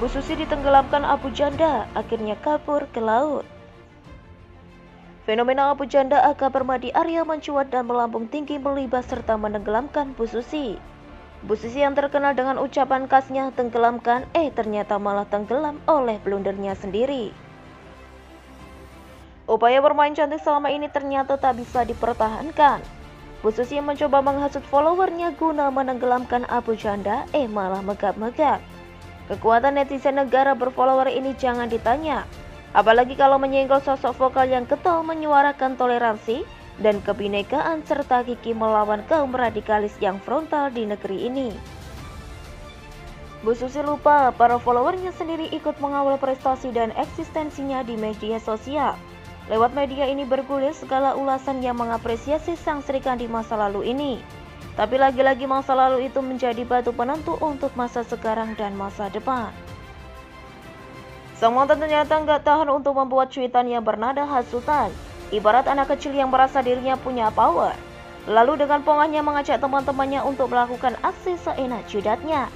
Bu Susi ditenggelamkan abu janda, akhirnya kabur ke laut. Fenomena abu janda Aga Permadi Arya mencuat dan melambung tinggi melibas serta menenggelamkan Bu Susi. Bu Susi yang terkenal dengan ucapan khasnya tenggelamkan, ternyata malah tenggelam oleh blundernya sendiri. Upaya bermain cantik selama ini ternyata tak bisa dipertahankan. Bu Susi yang mencoba menghasut followernya guna menenggelamkan abu janda, malah megap-megap. Kekuatan netizen negara berfollower ini jangan ditanya. Apalagi kalau menyenggol sosok vokal yang getol menyuarakan toleransi dan kebinekaan serta gigih melawan kaum radikalis yang frontal di negeri ini. Bu Susi lupa para followernya sendiri ikut mengawal prestasi dan eksistensinya di media sosial. Lewat media ini bergulir segala ulasan yang mengapresiasi sang Srikandi masa lalu ini. Tapi lagi-lagi masa lalu itu menjadi batu penentu untuk masa sekarang dan masa depan. Sang mantan ternyata nggak tahan untuk membuat cuitan yang bernada hasutan, ibarat anak kecil yang merasa dirinya punya power. Lalu dengan pongahnya mengajak teman-temannya untuk melakukan aksi seenak jidatnya.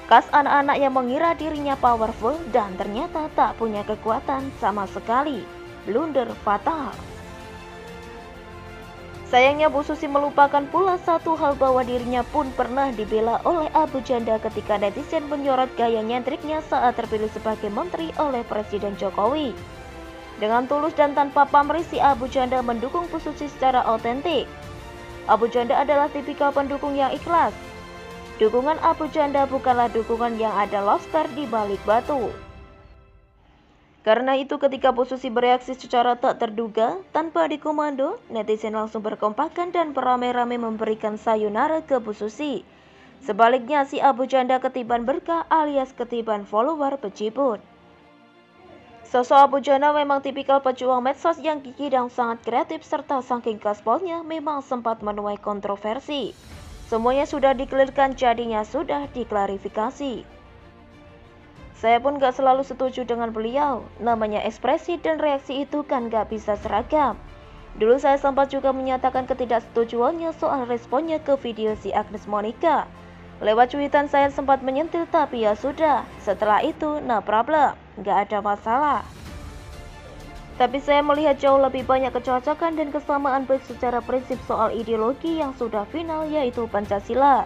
Khas anak-anak yang mengira dirinya powerful dan ternyata tak punya kekuatan sama sekali. Blunder fatal. Sayangnya Bu Susi melupakan pula satu hal bahwa dirinya pun pernah dibela oleh abu janda ketika netizen menyorot gaya nyentriknya saat terpilih sebagai menteri oleh Presiden Jokowi. Dengan tulus dan tanpa pamrih si abu janda mendukung Bu Susi secara otentik. Abu janda adalah tipikal pendukung yang ikhlas. Dukungan abu janda bukanlah dukungan yang ada lobster di balik batu. Karena itu ketika Bu Susi bereaksi secara tak terduga, tanpa dikomando, netizen langsung berkompakan dan beramai-ramai memberikan sayonara ke Bu Susi. Sebaliknya si abu janda ketiban berkah alias ketiban follower bejibun. Sosok abu janda memang tipikal pejuang medsos yang gigih dan sangat kreatif serta saking gaspolnya memang sempat menuai kontroversi. Semuanya sudah dikelirkan jadinya sudah diklarifikasi. Saya pun gak selalu setuju dengan beliau, namanya ekspresi dan reaksi itu kan gak bisa seragam. Dulu saya sempat juga menyatakan ketidaksetujuannya soal responnya ke video si Agnes Monica. Lewat cuitan saya sempat menyentil tapi ya sudah, setelah itu no problem, gak ada masalah. Tapi saya melihat jauh lebih banyak kecocokan dan kesamaan baik secara prinsip soal ideologi yang sudah final yaitu Pancasila.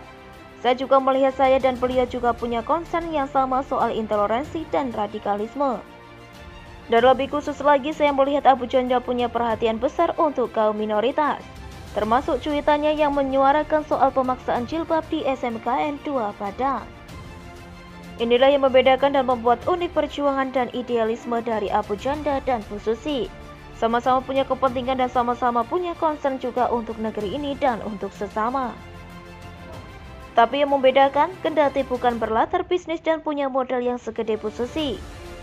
Saya juga melihat saya dan beliau juga punya concern yang sama soal intoleransi dan radikalisme. Dan lebih khusus lagi saya melihat abu janda punya perhatian besar untuk kaum minoritas. Termasuk cuitannya yang menyuarakan soal pemaksaan jilbab di SMKN 2 Padang. Inilah yang membedakan dan membuat unik perjuangan dan idealisme dari abu janda dan Bu Susi. Sama-sama punya kepentingan dan sama-sama punya concern juga untuk negeri ini dan untuk sesama. Tapi yang membedakan, kendati bukan berlatar bisnis dan punya modal yang segede Bu Susi,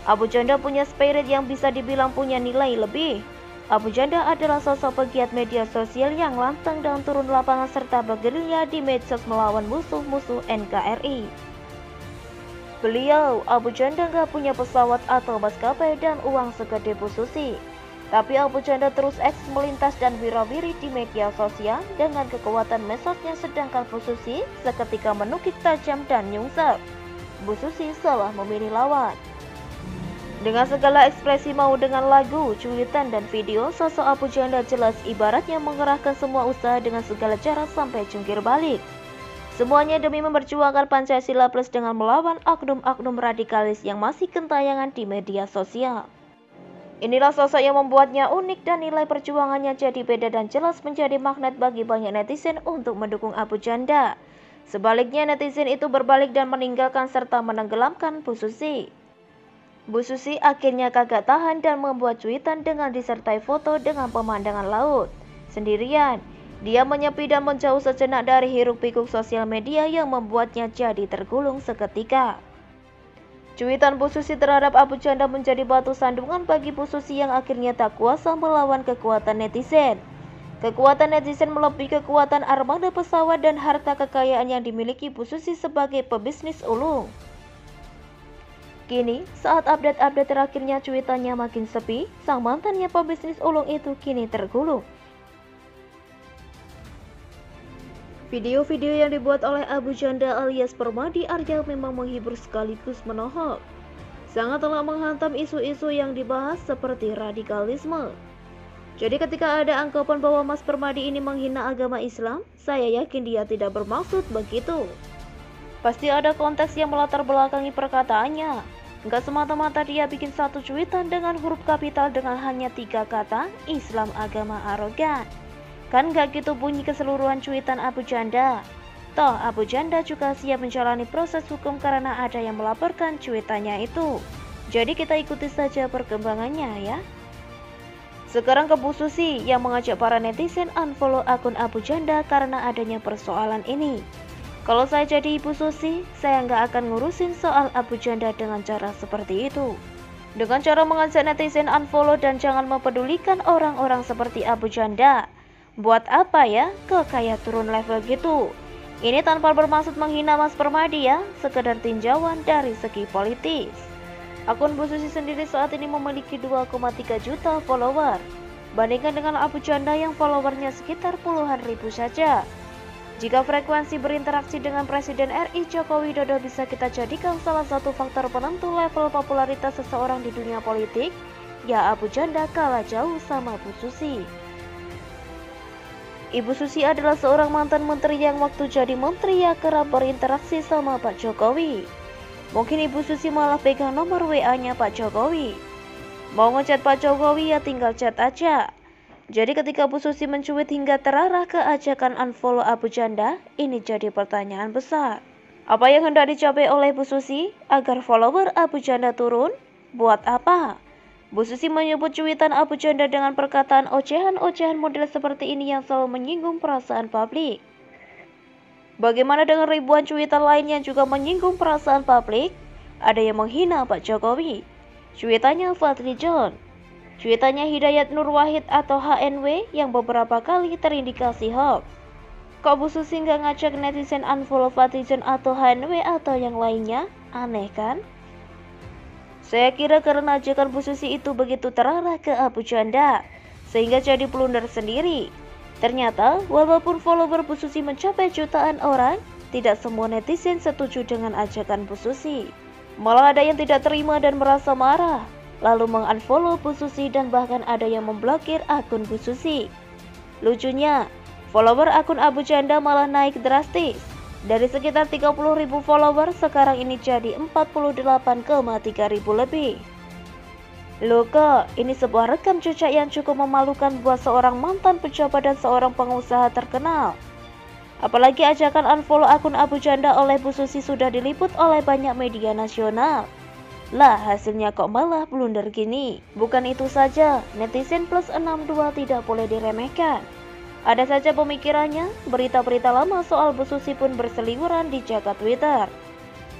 abu janda punya spirit yang bisa dibilang punya nilai lebih. Abu janda adalah sosok pegiat media sosial yang lantang dan turun lapangan serta bergerilya di medsos melawan musuh-musuh NKRI. Beliau, abu janda gak punya pesawat atau maskapai dan uang segede Bu Susi. Tapi abu janda terus eksis melintas dan wirawiri di media sosial dengan kekuatan mesotnya, sedangkan Bu Susi seketika menukik tajam dan nyungsep. Bu Susi salah memilih lawan. Dengan segala ekspresi mau dengan lagu, cuitan dan video, sosok abu janda jelas ibaratnya mengerahkan semua usaha dengan segala cara sampai jungkir balik. Semuanya demi memperjuangkan Pancasila plus dengan melawan oknum-oknum radikalis yang masih gentayangan di media sosial. Inilah sosok yang membuatnya unik dan nilai perjuangannya jadi beda dan jelas menjadi magnet bagi banyak netizen untuk mendukung abu janda. Sebaliknya netizen itu berbalik dan meninggalkan serta menenggelamkan Bu Susi. Bu Susi akhirnya kagak tahan dan membuat cuitan dengan disertai foto dengan pemandangan laut. Sendirian, dia menyepi dan menjauh sejenak dari hiruk-pikuk sosial media yang membuatnya jadi tergulung seketika. Cuitan Bu Susi terhadap abu janda menjadi batu sandungan bagi Bu Susi yang akhirnya tak kuasa melawan kekuatan netizen. Kekuatan netizen melebihi kekuatan armada pesawat dan harta kekayaan yang dimiliki Bu Susi sebagai pebisnis ulung. Kini, saat update-update terakhirnya cuitannya makin sepi, sang mantannya pebisnis ulung itu kini tergulung. Video-video yang dibuat oleh abu janda alias Permadi Arya memang menghibur sekaligus menohok. sangatlah menghantam isu-isu yang dibahas seperti radikalisme. Jadi ketika ada anggapan bahwa Mas Permadi ini menghina agama Islam, saya yakin dia tidak bermaksud begitu. Pasti ada konteks yang melatar belakangi perkataannya. Enggak semata-mata dia bikin satu cuitan dengan huruf kapital dengan hanya 3 kata, Islam agama arogan. Kan gak gitu bunyi keseluruhan cuitan Abu Janda. Toh Abu Janda juga siap menjalani proses hukum karena ada yang melaporkan cuitannya itu. Jadi kita ikuti saja perkembangannya ya. Sekarang ke Bu Susi yang mengajak para netizen unfollow akun Abu Janda karena adanya persoalan ini. Kalau saya jadi Ibu Susi, saya nggak akan ngurusin soal Abu Janda dengan cara seperti itu. Dengan cara mengajak netizen unfollow dan jangan mempedulikan orang-orang seperti Abu Janda. Buat apa ya? Kok kayak turun level gitu. Ini tanpa bermaksud menghina Mas Permadi ya, sekedar tinjauan dari segi politis. Akun Bu Susi sendiri saat ini memiliki 2,3 juta follower. Bandingkan dengan Abu Janda yang followernya sekitar puluhan ribu saja. Jika frekuensi berinteraksi dengan Presiden RI Joko Widodo bisa kita jadikan salah satu faktor penentu level popularitas seseorang di dunia politik, ya Abu Janda kalah jauh sama Bu Susi. Ibu Susi adalah seorang mantan menteri yang waktu jadi menteri ya kerap berinteraksi sama Pak Jokowi. Mungkin Ibu Susi malah pegang nomor WA-nya Pak Jokowi. Mau ngechat Pak Jokowi ya tinggal chat aja. Jadi ketika Bu Susi mencuit hingga terarah ke ajakan unfollow Abu Janda, ini jadi pertanyaan besar. Apa yang hendak dicapai oleh Bu Susi agar follower Abu Janda turun? Buat apa? Bu Susi menyebut cuitan Abu Janda dengan perkataan ocehan-ocehan model seperti ini yang selalu menyinggung perasaan publik. Bagaimana dengan ribuan cuitan lain yang juga menyinggung perasaan publik? Ada yang menghina Pak Jokowi. Cuitannya Fadli John. Cuitannya Hidayat Nur Wahid atau HNW yang beberapa kali terindikasi hoax. Kok Bu Susi nggak ngajak netizen unfollow Fadli John atau HNW atau yang lainnya? Aneh kan? Saya kira karena ajakan Bu Susi itu begitu terarah ke Abu Janda, sehingga jadi blunder sendiri. Ternyata, walaupun follower Bu Susi mencapai jutaan orang, tidak semua netizen setuju dengan ajakan Bu Susi. Malah ada yang tidak terima dan merasa marah, lalu mengunfollow Bu Susi dan bahkan ada yang memblokir akun Bu Susi. Lucunya, follower akun Abu Janda malah naik drastis. Dari sekitar 30.000 follower, sekarang ini jadi 48,3 ribu lebih. Loh kok, ini sebuah rekam jejak yang cukup memalukan buat seorang mantan pejabat dan seorang pengusaha terkenal. Apalagi ajakan unfollow akun Abu Janda oleh Bu Susi sudah diliput oleh banyak media nasional. Lah hasilnya kok malah blunder gini. Bukan itu saja, netizen plus 62 tidak boleh diremehkan. Ada saja pemikirannya, berita-berita lama soal Bu Susi pun berseliweran di jagat Twitter.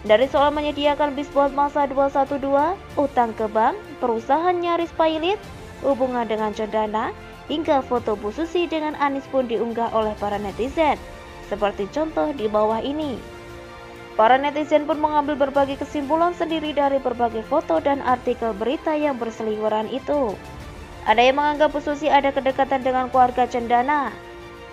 Dari soal menyediakan bis buat masa 212, utang ke bank, perusahaan nyaris pailit, hubungan dengan cendana, hingga foto Bu Susi dengan Anies pun diunggah oleh para netizen, seperti contoh di bawah ini. Para netizen pun mengambil berbagai kesimpulan sendiri dari berbagai foto dan artikel berita yang berseliweran itu. Ada yang menganggap Bu Susi ada kedekatan dengan keluarga cendana.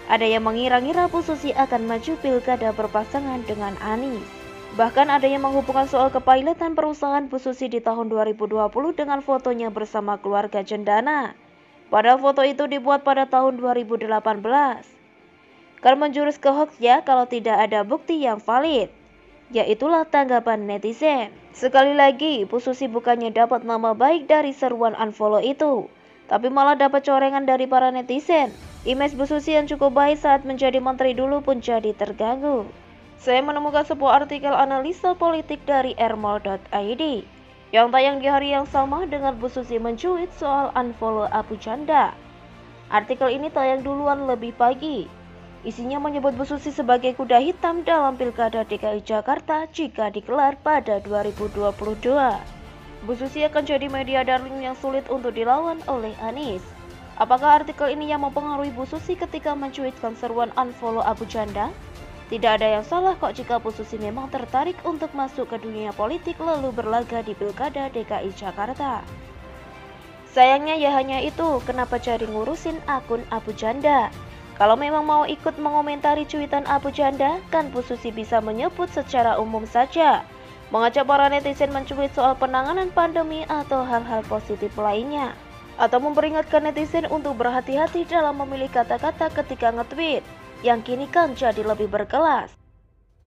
Ada yang mengira-ngira Bu Susi akan maju pilkada berpasangan dengan Anies. Bahkan ada yang menghubungkan soal kepilotan perusahaan Bu Susi di tahun 2020 dengan fotonya bersama keluarga cendana. Padahal foto itu dibuat pada tahun 2018. Kan menjurus ke hoax ya kalau tidak ada bukti yang valid. Ya itulah tanggapan netizen. Sekali lagi, Bu Susi bukannya dapat nama baik dari seruan unfollow itu, tapi malah dapat corengan dari para netizen. Image Bu Susi yang cukup baik saat menjadi menteri dulu pun jadi terganggu. Saya menemukan sebuah artikel analisa politik dari rmol.id yang tayang di hari yang sama dengan Bu Susi mencuit soal unfollow Abu Janda. Artikel ini tayang duluan lebih pagi. Isinya menyebut Bu Susi sebagai kuda hitam dalam pilkada DKI Jakarta jika digelar pada 2022. Bu Susi akan jadi media darling yang sulit untuk dilawan oleh Anies. Apakah artikel ini yang mempengaruhi Bu Susi ketika mencuitkan seruan unfollow Abu Janda? Tidak ada yang salah kok jika Bu Susi memang tertarik untuk masuk ke dunia politik lalu berlaga di pilkada DKI Jakarta. Sayangnya ya hanya itu, kenapa jadi ngurusin akun Abu Janda? Kalau memang mau ikut mengomentari cuitan Abu Janda, kan Bu Susi bisa menyebut secara umum saja. mengajak para netizen mencuit soal penanganan pandemi atau hal-hal positif lainnya, atau memperingatkan netizen untuk berhati-hati dalam memilih kata-kata ketika nge-tweet, yang kini kan jadi lebih berkelas.